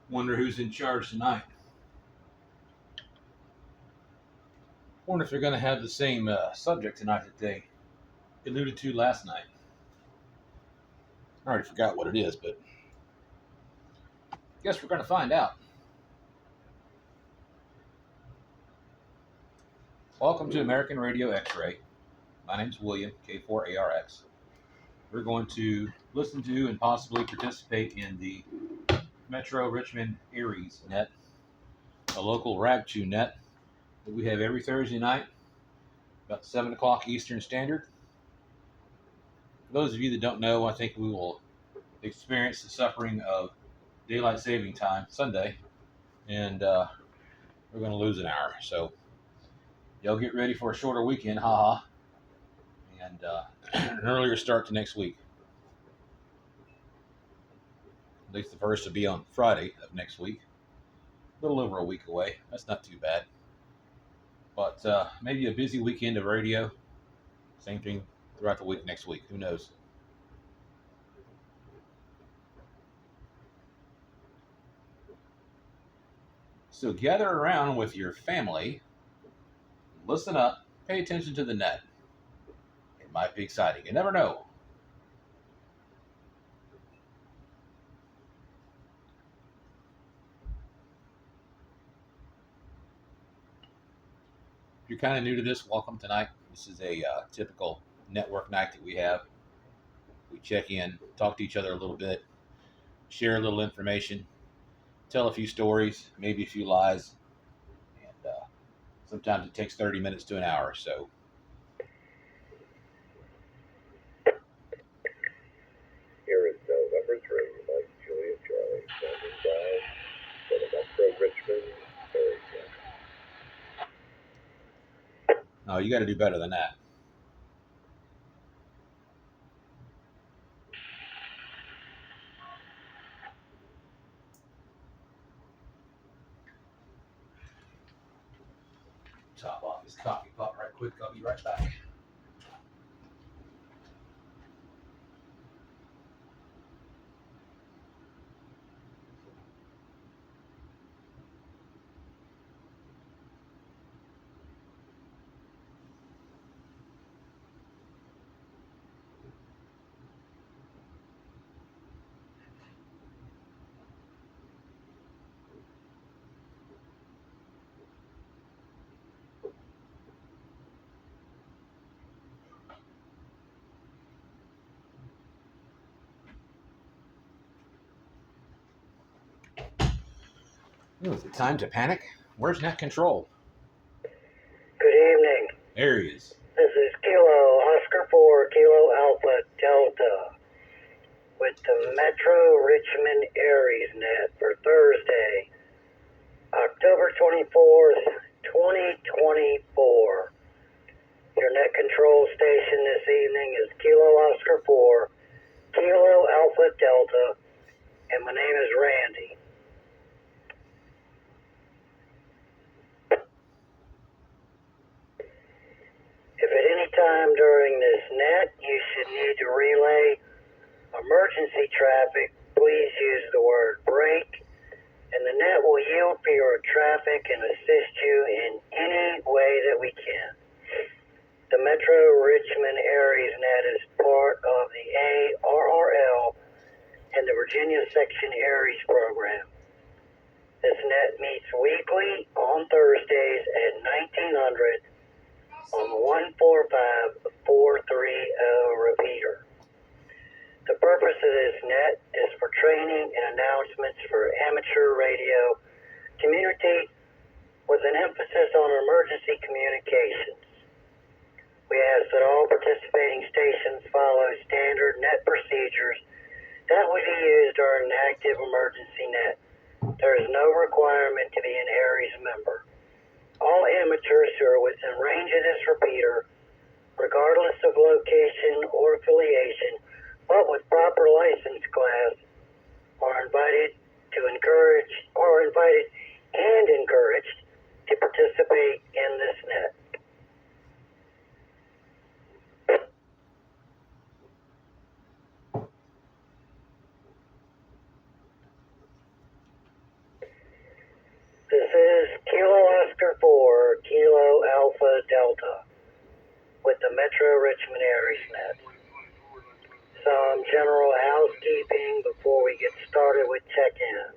Wonder who's in charge tonight. Wonder if they're going to have the same subject tonight that they alluded to last night. I already forgot what it is, but guess we're going to find out. Welcome to American Radio X-Ray. My name's William, K4ARX. We're going to listen to and possibly participate in the Metro Richmond ARES net, a local ragtune net that we have every Thursday night, about 7 o'clock Eastern Standard. For those of you that don't know, I think we will experience the suffering of daylight saving time Sunday, and we're going to lose an hour. So y'all get ready for a shorter weekend, haha, and an earlier start to next week. At least the first will be on Friday of next week. A little over a week away. That's not too bad. But maybe a busy weekend of radio. Same thing throughout the week next week. Who knows? So gather around with your family. Listen up. Pay attention to the net. It might be exciting. You never know. If you're kind of new to this, welcome tonight. This is a typical network night that we have. We check in, talk to each other a little bit, share a little information, tell a few stories, maybe a few lies, and sometimes it takes 30 minutes to an hour. So here is November 3, Mike Julia Charlie, standing by for the Metro Richmond area. no, you got to do better than that. Top off this coffee pot right quick. I'll be right back. Is it time to panic? Where's net control? Good evening. There he is. This is Kilo Oscar 4 Kilo Alpha Delta with the Metro Richmond ARES net for Thursday, October 24th, 2024. Your net control station this evening is Kilo Oscar 4 Kilo Alpha Delta, and my name is Randy. If at any time during this net you should need to relay emergency traffic, please use the word brake, and the net will yield for your traffic and assist you in any way that we can. The Metro Richmond ARES net is part of the ARRL and the Virginia Section ARES program. This net meets weekly on Thursdays at 1900 on 145430 repeater. The purpose of this net is for training and announcements for amateur radio community with an emphasis on emergency communications. We ask that all participating stations follow standard net procedures that would be used during an active emergency net. There is no requirement to be an ARES member. All amateurs who are within range of this repeater, regardless of location or affiliation, but with proper license class, are invited and encouraged to participate in this net. Metro Richmond ARES. Some general housekeeping before we get started with check-ins.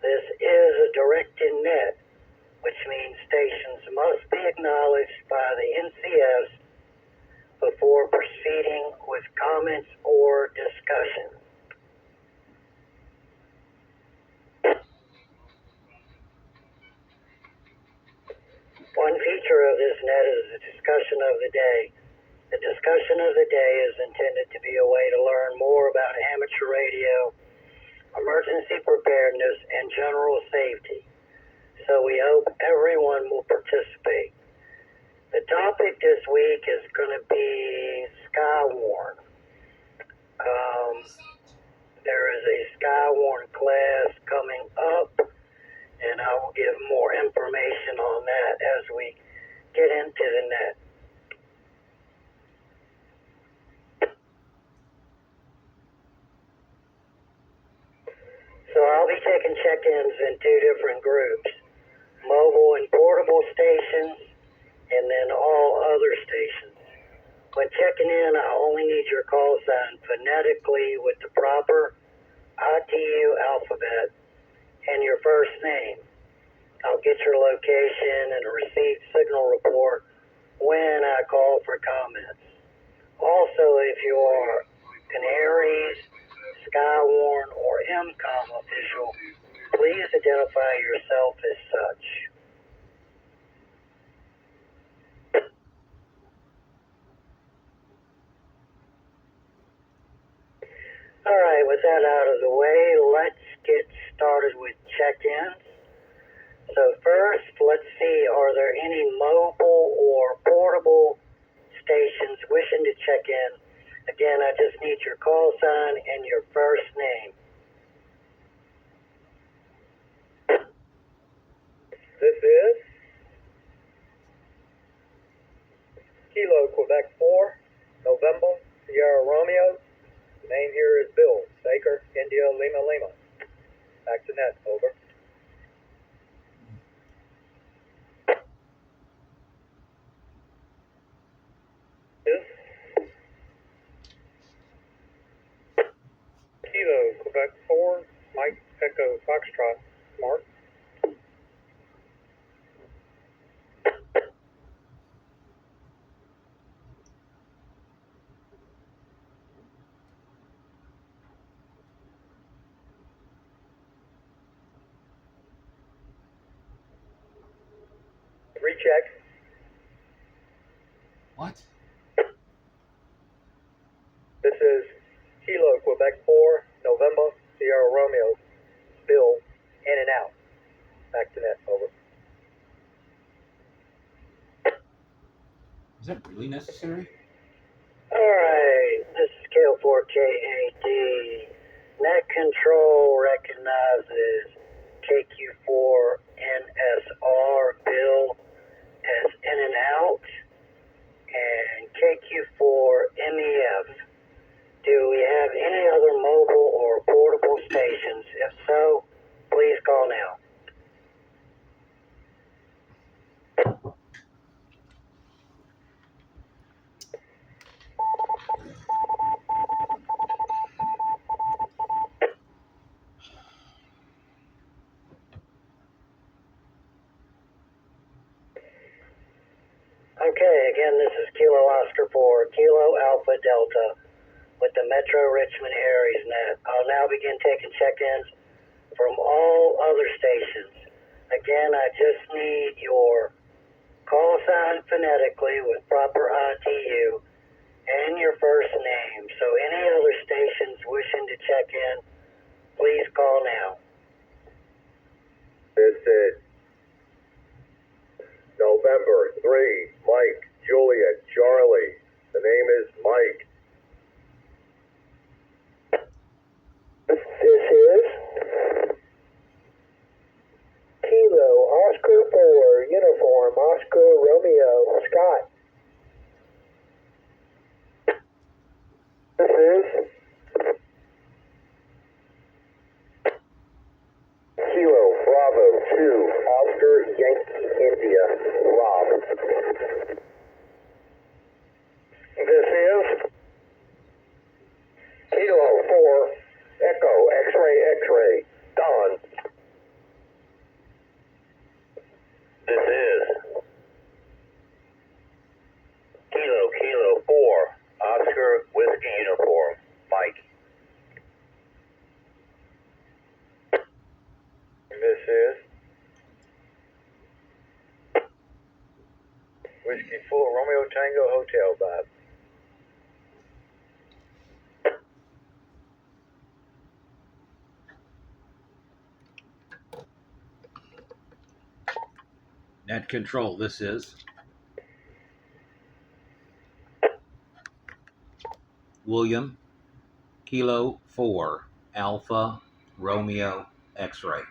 This is a directed net, which means stations must be acknowledged by the NCS before proceeding with comments or discussion. One feature of this net is the discussion of the day. The discussion of the day is intended to be a way to learn more about amateur radio, emergency preparedness, and general safety. So we hope everyone will participate. The topic this week is going to be Skywarn. There is a Skywarn class coming up, and I will give more information on that as we get into the net. So I'll be taking check-ins in two different groups, mobile and portable stations, and then all other stations. When checking in, I only need your call sign phonetically with the proper ITU alphabet and your first name. I'll get your location and a received signal report when I call for comments. Also, if you are an ARES, Skywarn, or MCOM official, please identify yourself as such. All right, with that out of the way, let's get started with check-ins. So first, let's see, are there any mobile or portable stations wishing to check in? Again, I just need your call sign and your first name. This is Kilo Quebec 4, November, Sierra Romeo. The name here is Bill, Baker, India, Lima, Lima. Back to net, over. This Kilo Quebec 4, Mike Echo Foxtrot, Mark. Recheck. What? This is Kilo Quebec 4, November, Sierra Romeo, Bill, in and out. Back to net, over. Is that really necessary? All right, this is KO4KAD. Net control recognizes KQ4NSR Bill as in and out, and KQ4MEF. Do we have any other mobile or portable stations? If so, please call now. Okay, again, this is Kilo Oscar 4, Kilo Alpha Delta with the Metro Richmond ARES net. I'll now begin taking check-ins from all other stations. Again, I just need your call sign phonetically with proper ITU and your first name. So any other stations wishing to check in, please call now. This is November 3, Mike, Julia, Charlie. The name is Mike. This is Kilo Oscar 4, Uniform, Oscar Romeo, Scott. This is Kilo Bravo 2, Oscar Yankee India, Rob. Whiskey 4, Romeo Tango Hotel, Bob. Net control, this is William, Kilo 4, Alpha, Romeo, X-ray.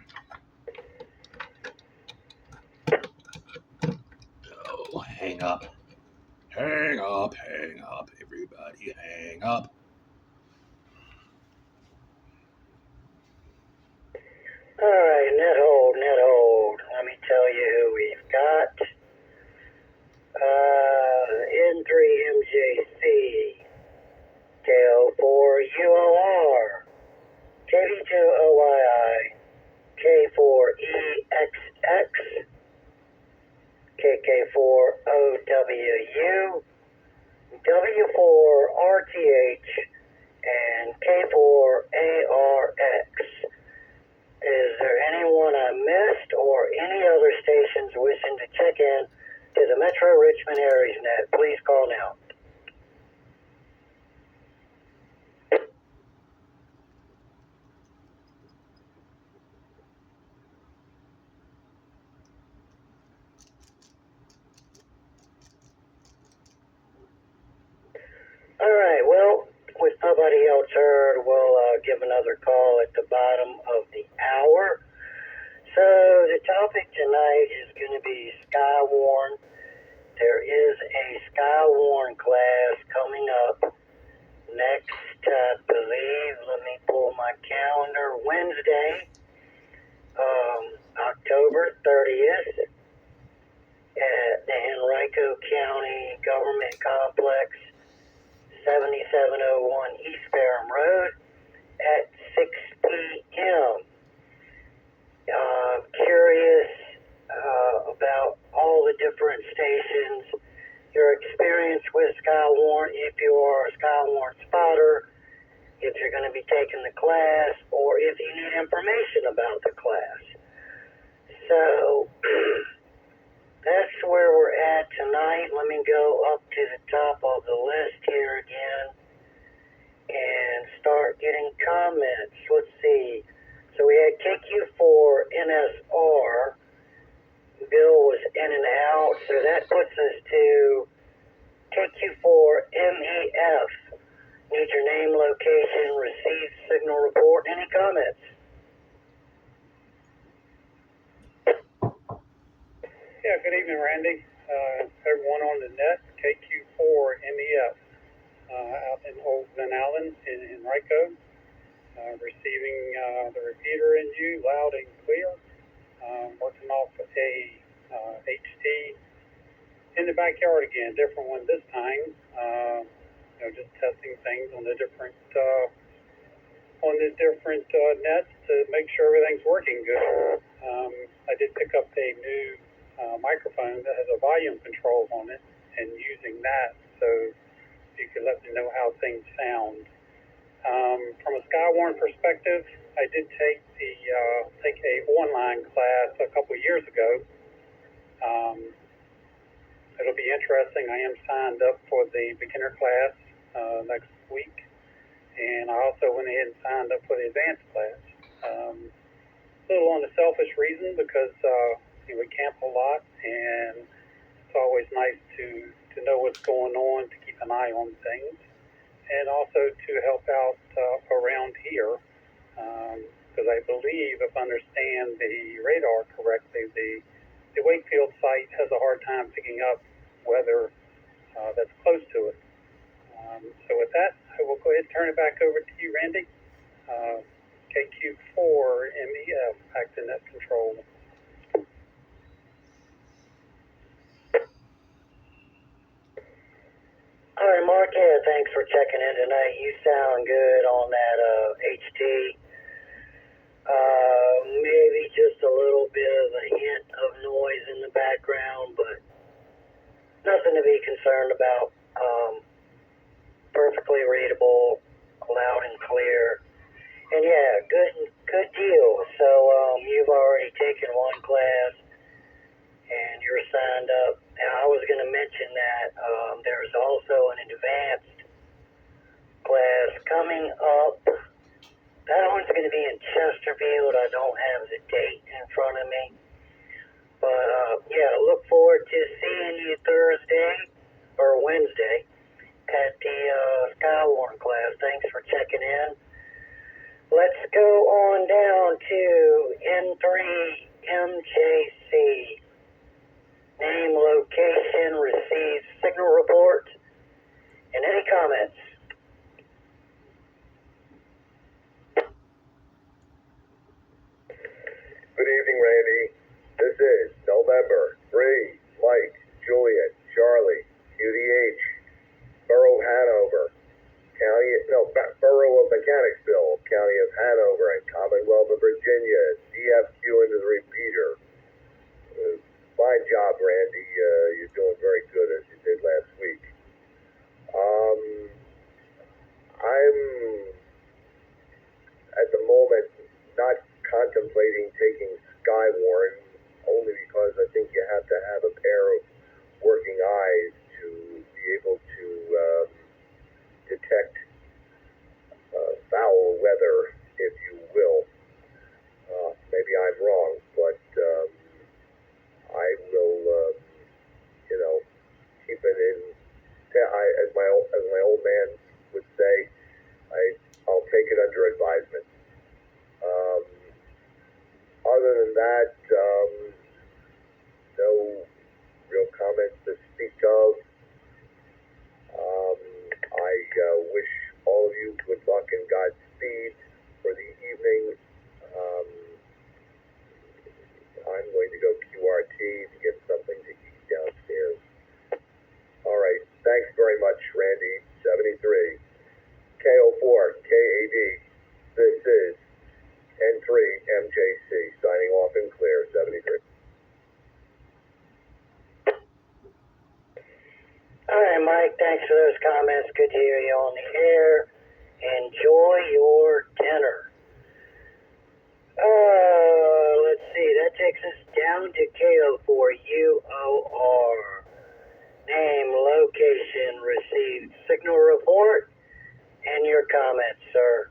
Oh, hang up. Hang up, everybody, hang up. Alright, net hold. Let me tell you who we've got. N3MJC, KO4UOR, KB2OYI, K4EXX, KK4OWU, W4RTH, and K4ARX. Is there anyone I missed or any other stations wishing to check in to the Metro Richmond ARES net? Please call now. All right, well, with nobody else heard, we'll give another call at the bottom of the hour. So the topic tonight is going to be Skywarn. There is a Skywarn class coming up next, I believe, let me pull my calendar, Wednesday, October 30th at the Henrico County Government Complex, 7701 East Ferrum Road at 6 p.m. Curious about all the different stations, your experience with Skywarn, if you are a Skywarn spotter, if you're going to be taking the class, or if you need information about the class. So, that's where we're at tonight. Let me go up to the top of the list here again and start getting comments. Let's see. So we had KQ4NSR. Bill was in and out, so that puts us to KQ4MEF. Need your name, location, received signal report. Any comments? Yeah, good evening, Randy. Everyone on the net, KQ4MEF, out in Old Glen Allen in Henrico. Receiving the repeater in you loud and clear. Working off a HT in the backyard again, different one this time. Just testing things on the different nets to make sure everything's working good. I did pick up a new microphone that has a volume control on it, and using that, so you can let me know how things sound. From a Skywarn perspective, I did take a online class a couple years ago. It'll be interesting. I am signed up for the beginner class next week, and I also went ahead and signed up for the advanced class. A little on the selfish reason because we camp a lot, and it's always nice to know what's going on, to keep an eye on things, and also to help out around here, because I believe, if I understand the radar correctly, the Wakefield site has a hard time picking up weather that's close to it. So with that, I will go ahead and turn it back over to you, Randy. KQ4MEF, back to net control. All right, Mark, yeah, thanks for checking in tonight. You sound good on that HT. Maybe just a little bit of a hint of noise in the background, but nothing to be concerned about. Perfectly readable, loud and clear. And yeah, good deal. So you've already taken one class and you're signed up. Now I was going to to mention that there's also an advanced class coming up. That one's going to be in Chesterfield. I don't have the date in front of me. But yeah, look forward to seeing you Thursday or Wednesday at the Skywarn class. Thanks for checking in. Let's go on down to N3 MJC. Name, location, received signal report, and any comments? Good evening, Randy. This is November 3, Mike, Juliet, Charlie, QDH, Borough of Hanover, Borough of Mechanicsville, County of Hanover, and Commonwealth of Virginia, DFQ into the repeater. Fine job, Randy. You're doing very good as you did last week. I'm at the moment not contemplating taking Skywarn, only because I think you have to have a pair of working eyes to be able to detect foul weather, if you will. Maybe I'm wrong, but I will, keep it in. As my old man would say, I'll take it under advisement. Other than that, no real comments to speak of. I wish all of you good luck and Godspeed for the evening. I'm going to go QRT to get something to eat downstairs. All right. Thanks very much, Randy. 73. KO4, KAD. This is N3 MJC. Signing off in clear. 73. All right, Mike, thanks for those comments. Good to hear you on the air. Enjoy your dinner. Let's see, that takes us down to KO4UOR. Name, location, received signal report, and your comments, sir.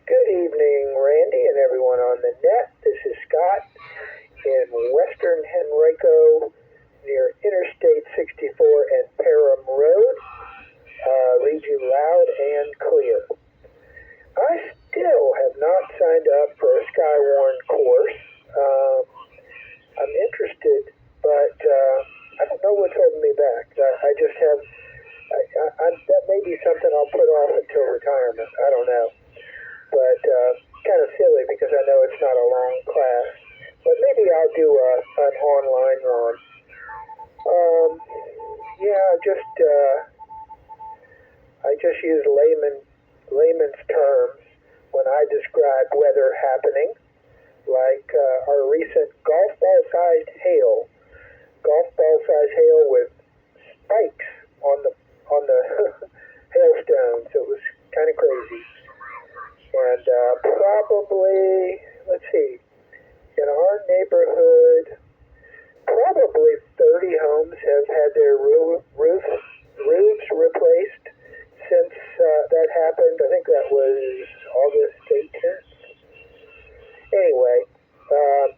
Good evening, Randy and everyone on the net. This is Scott in Western Henrico near Interstate 64 and Parham Road. Read you loud and clear. I still have not signed up for a Skywarn course. I'm interested, but I don't know what's holding me back. I just have, that may be something I'll put off until retirement. I don't know. But kind of silly because I know it's not a long class. But maybe I'll do an online one. I just use layman's terms when I describe weather happening, like our recent golf ball-sized hail with spikes on the hailstones. It was kind of crazy. And probably, let's see, in our neighborhood, probably 30 homes have had their roofs replaced since that happened. I think that was August 18th. Anyway,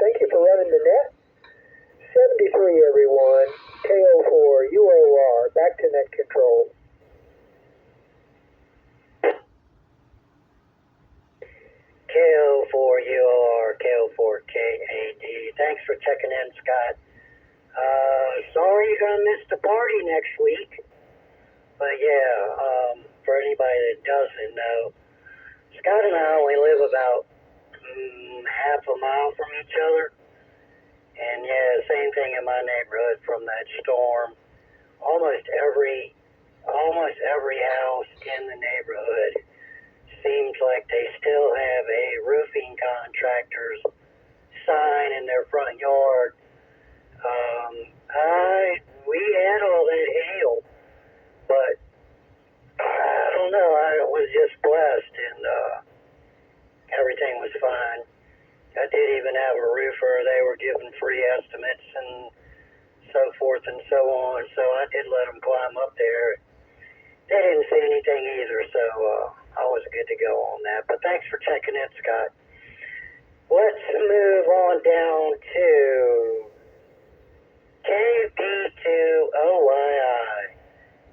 thank you for running the net. 73, everyone. KO4, UOR, back to net control. KO4UOR, KO4KAD. Thanks for checking in, Scott. Sorry you're going to miss the party next week. But yeah, for anybody that doesn't know, Scott and I only live about half a mile from each other. And yeah, same thing in my neighborhood from that storm. Almost every house in the neighborhood seems like they still have a roofing contractor's sign in their front yard. We had all that hail, but I don't know. I was just blessed, and everything was fine. I didn't have a roofer, they were giving free estimates and so forth and so on. So I did let them climb up there. They didn't see anything either, so I was good to go on that. But thanks for checking in, Scott. Let's move on down to KB2OYI.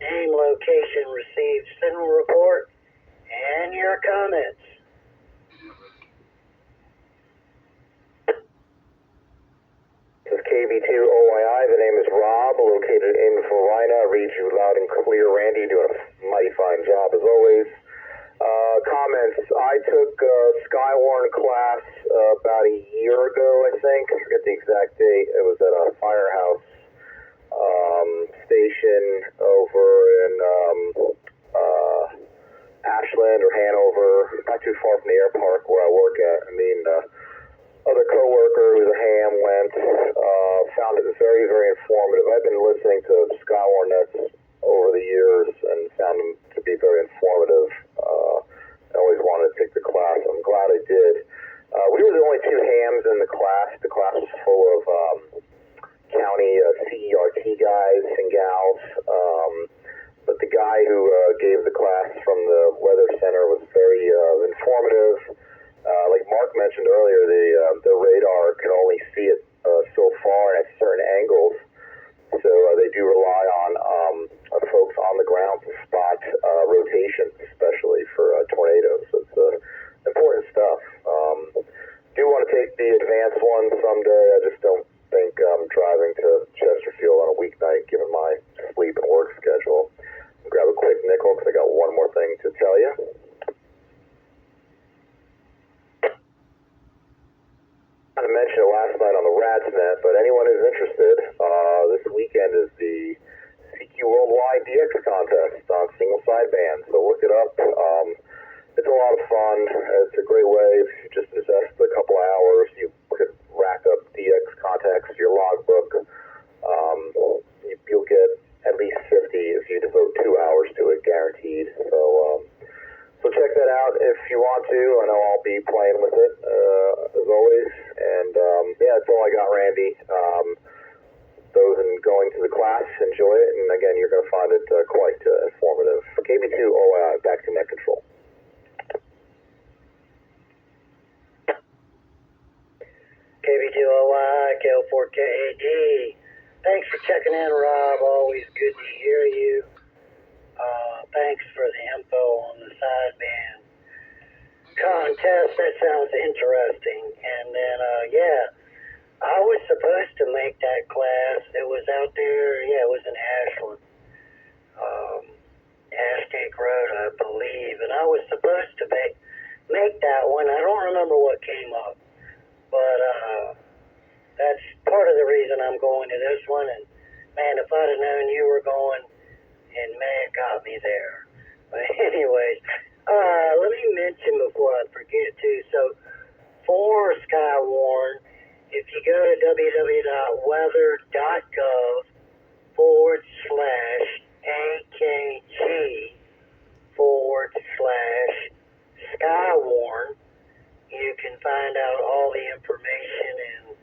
Name, location, received signal report, and your comments. This is KB2OYI. The name is Rob, located in Florida. I read you loud and clear, Randy, doing a mighty fine job as always. Comments. I took Skywarn class about a year ago, I think. I forget the exact date. It was at a firehouse station over in Ashland or Hanover, not too far from the air park where I work at. I mean, other coworker who's a ham went, found it very, very informative. I've been listening to Skywarn nets over the years and found them to be very informative. I always wanted to take the class. I'm glad I did. We were the only two hams in the class. The class was full of county CERT guys and gals. But the guy who gave the class from the Weather Center was very informative. Like Mark mentioned earlier, the radar can only see it so far at certain angles. So they do rely on folks on the ground to spot rotation, especially for tornadoes. It's important stuff. Do want to take the advanced one someday. I just don't think I'm driving to Chesterfield on a weeknight, given my sleep and work schedule. Grab a quick nickel because I got one more thing to tell you. I mentioned it last night on the RADSnet, but anyone who's interested, this weekend is the CQ Worldwide DX contest on single sideband. So look it up. It's a lot of fun. It's a great way. If you just invest a couple hours, you could rack up DX contacts, your logbook. You'll get at least 50 if you devote 2 hours to it, guaranteed. So check that out if you want to. I know I'll be playing with it, as always. And yeah, that's all I got, Randy. Those going to the class, enjoy it. And again, you're going to find it quite informative. KB2OI, back to net control. KB2OI, KL4KAD. Thanks for checking in, Rob. Always good to hear you. Thanks for the info on the sideband contest. That sounds interesting. And then, yeah, I was supposed to make that class. It was out there, yeah, it was in Ashland. Ashcake Road, I believe. And I was supposed to make that one. I don't remember what came up. But that's part of the reason I'm going to this one. And, man, if I'd have known you were going, and man, it got me there. But anyways, let me mention before I forget too. So for Skywarn, if you go to www.weather.gov/AKG/Skywarn, you can find out all the information and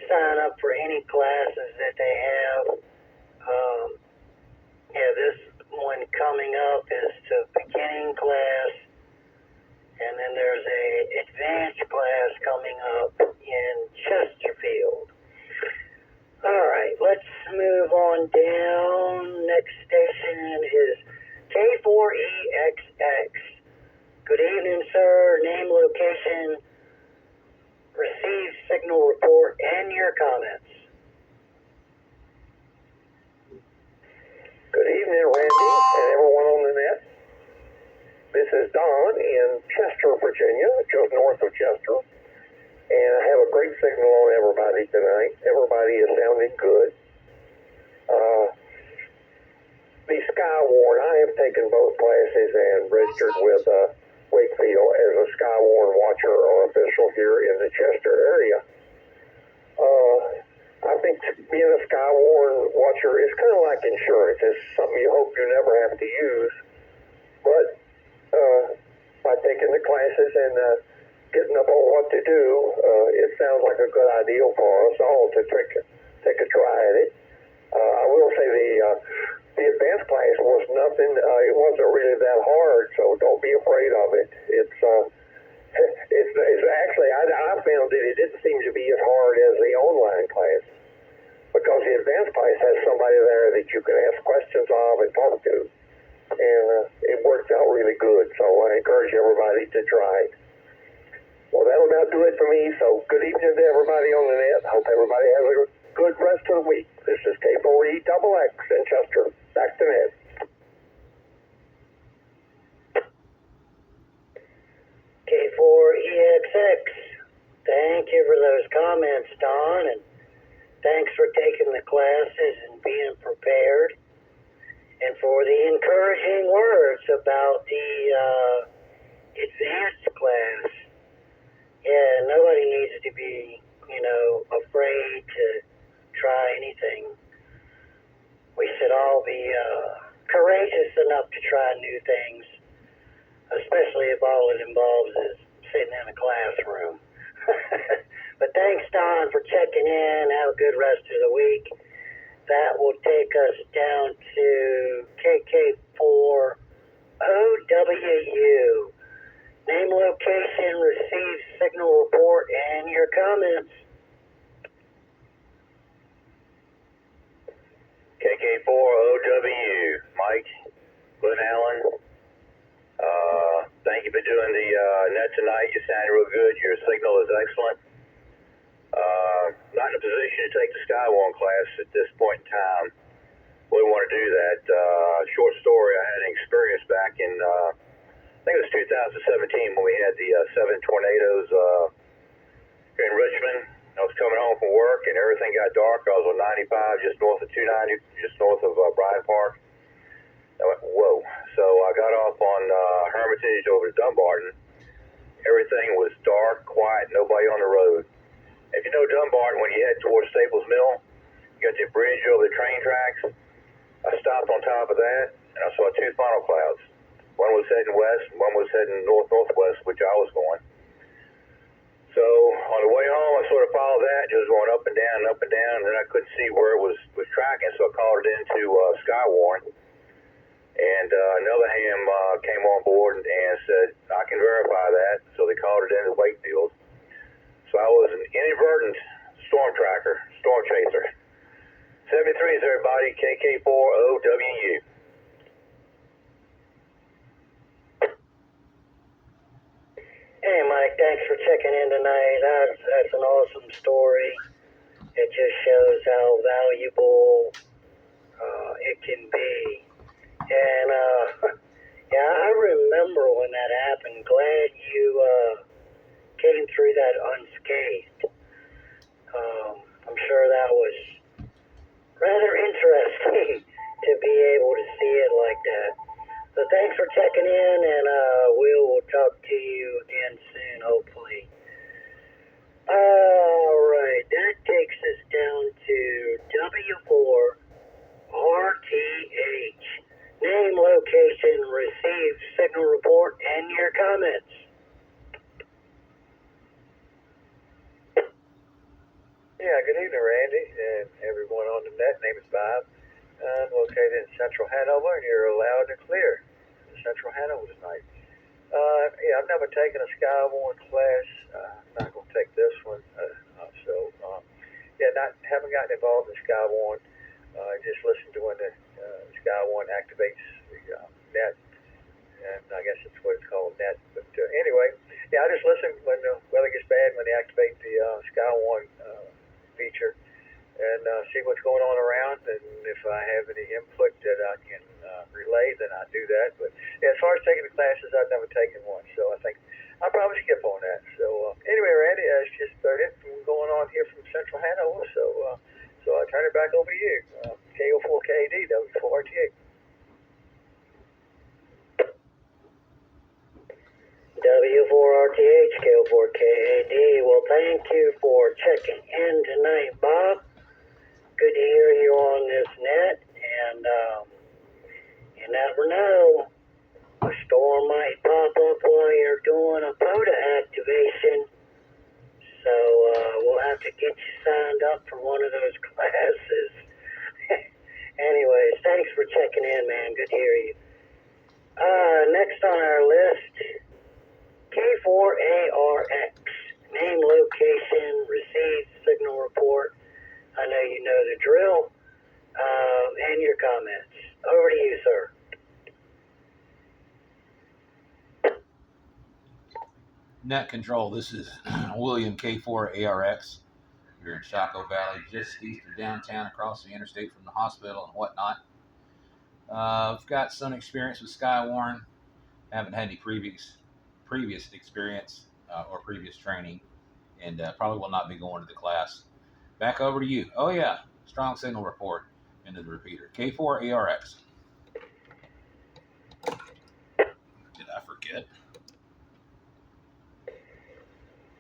sign up for any classes that they have. Yeah, this one coming up is the beginning class, and then there's a advanced class coming up in Chesterfield. All right, let's move on down. Next station is K4EXX. Good evening, sir. Name, location, received signal report, and your comments. Good evening, Randy, and everyone on the net. This is Don in Chester, Virginia, just north of Chester. And I have a great signal on everybody tonight. Everybody is sounding good. The Skywarn, I have taken both classes and registered with Wakefield as a Skywarn watcher or official here in the Chester area. I think being a Skywarn watcher is kind of like insurance. It's something you hope you never have to use. But by taking the classes and getting up on what to do, it sounds like a good idea for us all to take a try at it. I will say the advanced class was nothing. It wasn't really that hard, so don't be afraid of it. It's actually I found that it didn't seem to be as hard as the online class, because the advanced class has somebody there that you can ask questions of and talk to, and it worked out really good. So I encourage everybody to try it. Well, that'll about do it for me. So good evening to everybody on the net. Hope everybody has a good rest of the week. This is K4EXX in Chester. Back to net. K4EXX. Thank you for those comments, Don, and thanks for taking the classes and being prepared, and for the encouraging words about the advanced class. Yeah, nobody needs to be, afraid to try anything. We should all be courageous enough to try new things, especially if all it involves is sitting in a classroom. But thanks, Don, for checking in. Have a good rest of the week. That will take us down to KK4OWU. Name, location, receive signal report, and your comments. KK4OW, Mike, Glenn Allen. Thank you for doing the net tonight. You sound real good. Your signal is excellent. Not in a position to take the Skywarn class at this point in time. We want to do that. Short story, I had an experience back in, I think it was 2017 when we had the 7 tornadoes here in Richmond. I was coming home from work and everything got dark. I was on 95 just north of 290, just north of Bryant Park. I went, whoa. So I got off on Hermitage over to Dumbarton. Everything was dark, quiet, nobody on the road. If you know Dumbarton, when you head towards Staples Mill, you got your bridge over the train tracks. I stopped on top of that and I saw 2 funnel clouds. One was heading west, and one was heading north-northwest, which I was going. So on the way home, I sort of followed that, just going up and down, and then I couldn't see where it was tracking, so I called it into Skywarn. And another ham came on board and said, I can verify that. So they called it into Wakefield. So I was an inadvertent storm tracker, storm chaser. 73 is everybody, KK4OWU. Hey, Mike, thanks for checking in tonight. That's an awesome story. It just shows how valuable it can be. And, yeah, I remember when that happened. Glad you came through that unscathed. I'm sure that was rather interesting to be able to see it like that. So thanks for checking in, and we'll talk to you again soon, hopefully. All right, that takes us down to W4RTH. Name, location, receive signal report, and your comments. Yeah, good evening, Randy, and everyone on the net. Name is Bob. I'm located in Central Hanover, and you're loud and clear in Central Hanover tonight. Yeah, I've never taken a Skywarn class. I'm not going to take this one. Haven't gotten involved in Skywarn. Just listen to when the Skywarn activates the net, and I guess that's what it's called, net. But anyway, yeah, I just listen when the weather gets bad, when they activate the Skywarn feature, and see what's going on around, and if I have any input that I can relay, then I do that. But yeah, as far as taking the classes, I've never taken one, so I think I'll probably skip on that. So anyway, Randy, it's just it going on here from Central Hanover, so I turn it back over to you. KO4KAD, W4RTH. W4RTH, KO4KAD. Well, thank you for checking in tonight, Bob. Good to hear you on this net, and you never know, a storm might pop up while you're doing a POTA activation. activation. So we'll have to get you signed up for one of those classes. Anyways, thanks for checking in, man. Good to hear you. Next on our list, K4ARX. Name, location, received signal report. I know you know the drill. And your comments. Over to you, sir. Net control. This is William K4ARX. We're in Chaco Valley, just east of downtown, across the interstate from the hospital and whatnot. I've got some experience with Skywarn. Haven't had any previous experience or previous training, and probably will not be going to the class. Back over to you. Oh yeah, strong signal report into the repeater. K4ARX. Did I forget?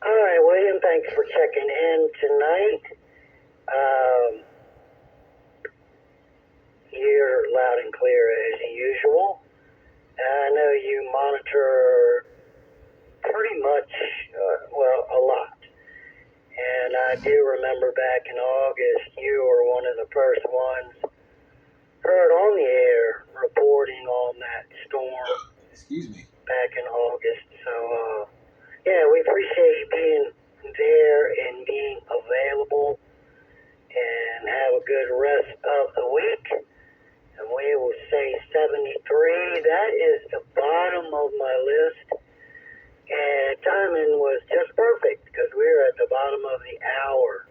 All right, William, thanks for checking in tonight. You're loud and clear as usual. I know you monitor pretty much, a lot. And I do remember back in August, you were one of the first ones heard on the air reporting on that storm. Excuse me. Back in August. So, yeah, we appreciate you being there and being available, and have a good rest of the week. And we will say 73. That is the bottom of my list. And timing was just perfect because we're at the bottom of the hour.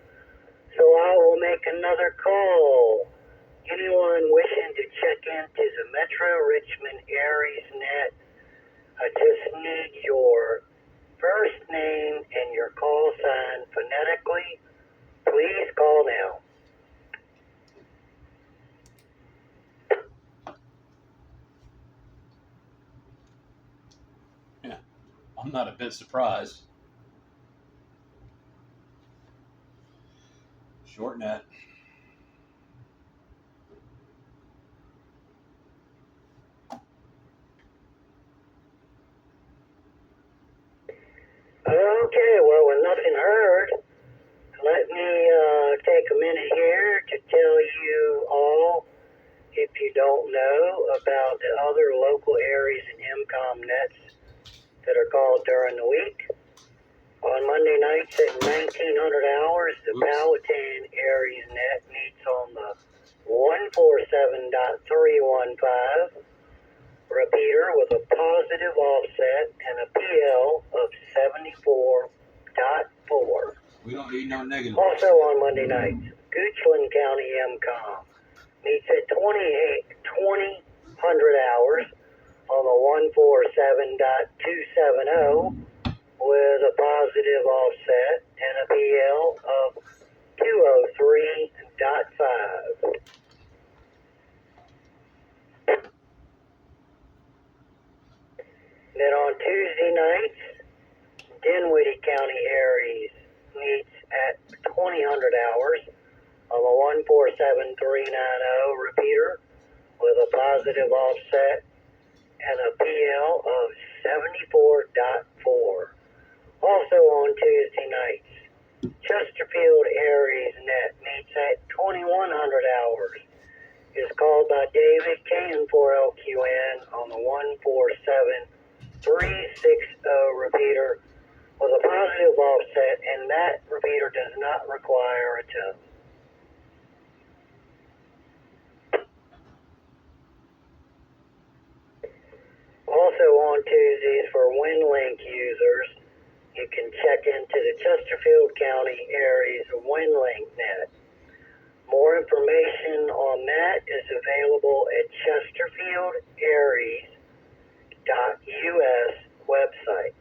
So I will make another call. Anyone wishing to check into the Metro Richmond ARES net, I just need your first name and your call sign phonetically. Please call now. Yeah, I'm not a bit surprised. Short net. Okay, well, with nothing heard, let me take a minute here to tell you all, if you don't know, about the other local ARES and MCOM nets that are called during the week. On Monday nights at 1900 hours, the Powhatan ARES net meets on the 147.315 repeater with a positive offset and a PL of 74.4. We don't need no negative. Also on Monday nights, Goochland County MCOM meets at 2000 hours on the 147.270 with a positive offset and a PL of 203.5. Then on Tuesday nights, Dinwiddie County ARES meets at 2000 hours on the 147.390 repeater with a positive offset and a PL of 74.4. Also on Tuesday nights, Chesterfield ARES net meets at 2100 hours. Is called by David KN4LQN on the 147.360 repeater with a positive offset, and that repeater does not require a tone. Also on Tuesdays for WinLink users, you can check into the Chesterfield County ARES WinLink net. More information on that is available at chesterfieldares.us website.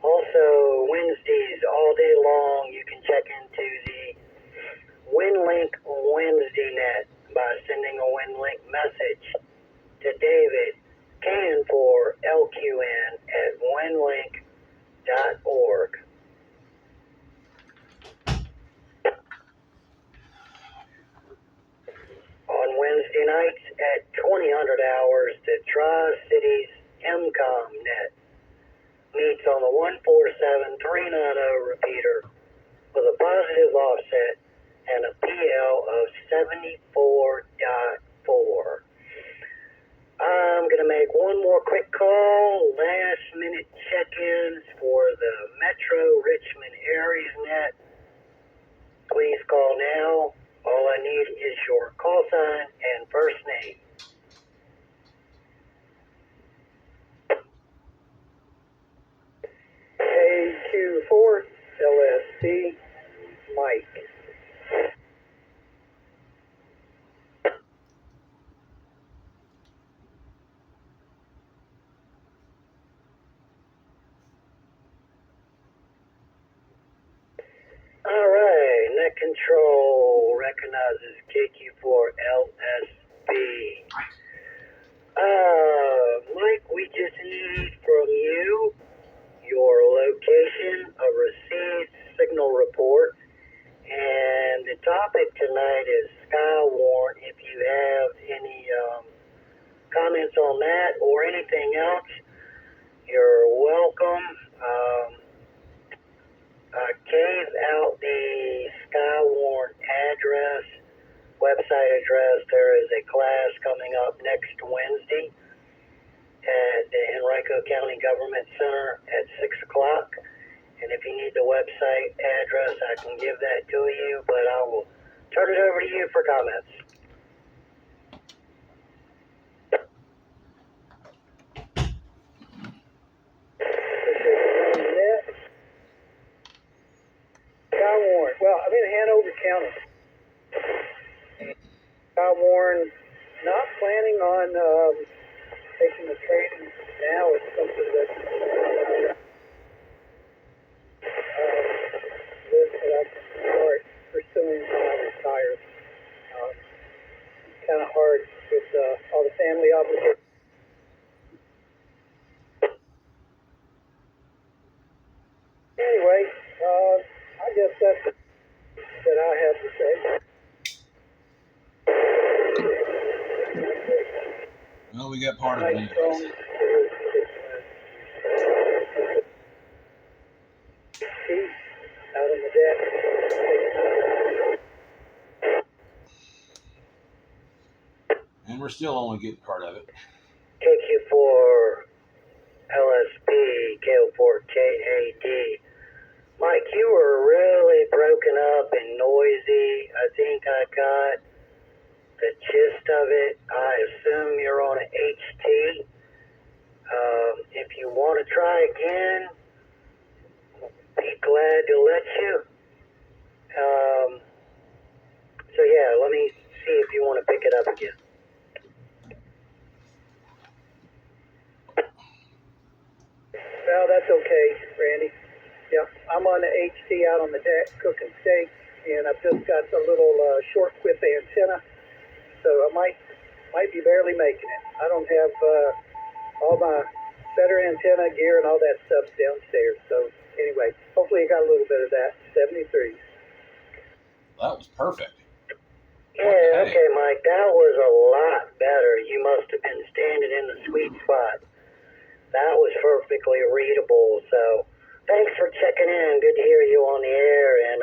Also, Wednesdays all day long, you can check into the WinLink Wednesday net by sending a WinLink message to David KN4LQN at winlink.org. On Wednesday nights at 2000 hours, the Tri-Cities MCOM net meets on the 147390 repeater with a positive offset and a PL of 74.4. I'm going to make one more quick call, last minute check-ins for the Metro Richmond ARES net. Please call now. All I need is your call sign and first name. AQ4 LSC Mike. All right, net control recognizes KQ4LSB. Mike, we just need from you your location, a received signal report, and the topic tonight is Skywarn. If you have any comments on that or anything else, you're welcome. I gave out the Skywarn address, website address. There is a class coming up next Wednesday at the Henrico County Government Center at 6 o'clock. And if you need the website address, I can give that to you, but I will turn it over to you for comments. Skywarn. Well, I'm in Hanover County. Skywarn, not planning on taking the training now. It's something that that I can start pursuing when I retire. It's kind of hard with all the family obligations. Anyway, I guess that's that I have to say. Well, we got part of it anyways. Out on the deck. And we're still only getting part of it. KQ4 LSP, KO4 KAD. Mike, you were really broken up and noisy. I think I got the gist of it. I assume you're on an HT. If you want to try again, be glad to let you. So yeah, let me see if you want to pick it up again. Well, that's okay, Randy. Yeah, I'm on the HT out on the deck cooking steak, and I've just got a little short whip antenna, so I might be barely making it. I don't have all my better antenna gear and all that stuff downstairs. So anyway, hopefully you got a little bit of that. 73. That was perfect. Yeah, okay, Mike, that was a lot better. You must have been standing in the sweet spot. That was perfectly readable, so thanks for checking in. Good to hear you on the air, and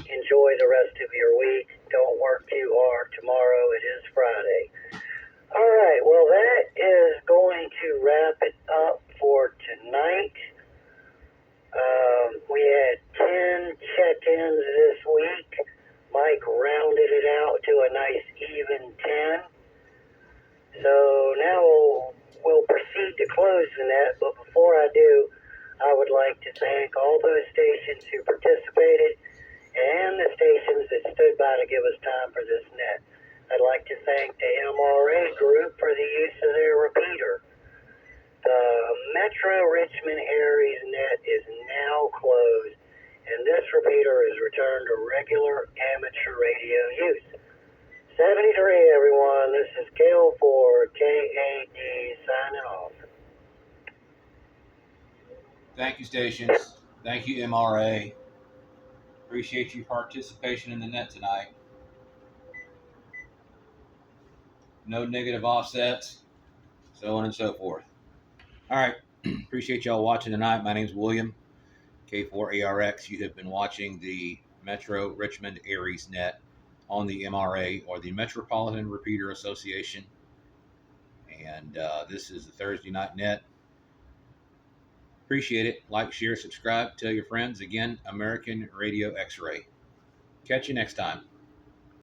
enjoy the rest of your week. Don't work too hard tomorrow. It is Friday. All right, well, that is going to wrap it up for tonight. We had 10 check-ins this week. Mike rounded it out to a nice even 10. So now we'll proceed to close the net, but before I do, I would like to thank all those stations who participated and the stations that stood by to give us time for this net. I'd like to thank the MRA group for the use of their repeater. The Metro Richmond ARES net is now closed, and this repeater is returned to regular amateur radio use. 73, everyone. This is KO4 KAD signing off. Thank you, stations. Thank you, MRA. Appreciate your participation in the net tonight. No negative offsets, so on and so forth. All right. Appreciate y'all watching tonight. My name's William, K4ARX. You have been watching the Metro Richmond ARES net on the MRA, or the Metropolitan Repeater Association. And this is the Thursday night net. Appreciate it. Like, share, subscribe, tell your friends. Again, American Radio X-Ray. Catch you next time.